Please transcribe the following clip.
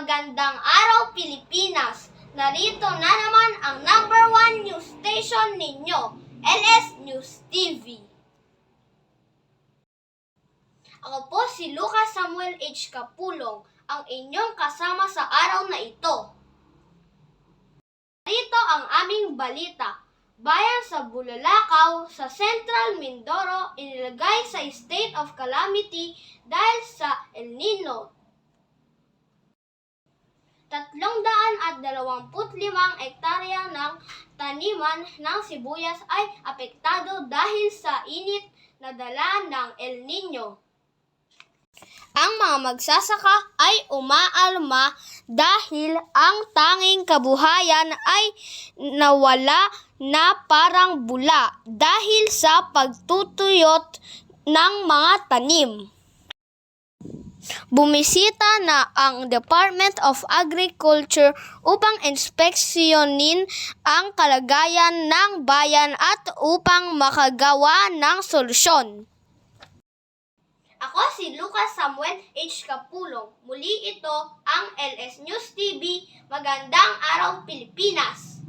Magandang araw, Pilipinas! Narito na naman ang number 1 news station ninyo, LS News TV. Ako po si Lucas Samuel H. Capulong, ang inyong kasama sa araw na ito. Narito ang aming balita. Bayan sa Bulalakaw sa Central Mindoro inilagay sa state of calamity dahil sa El Nino. 325 hektarya ng taniman ng sibuyas ay apektado dahil sa init na dala ng El Nino. Ang mga magsasaka ay umaalma dahil ang tanging kabuhayan ay nawala na parang bula dahil sa pagtutuyot ng mga tanim. Bumisita na ang Department of Agriculture upang inspeksyonin ang kalagayan ng bayan at upang makagawa ng solusyon. Ako si Lucas Samuel H. Capulong. Muli ito ang LS News TV. Magandang araw, Pilipinas!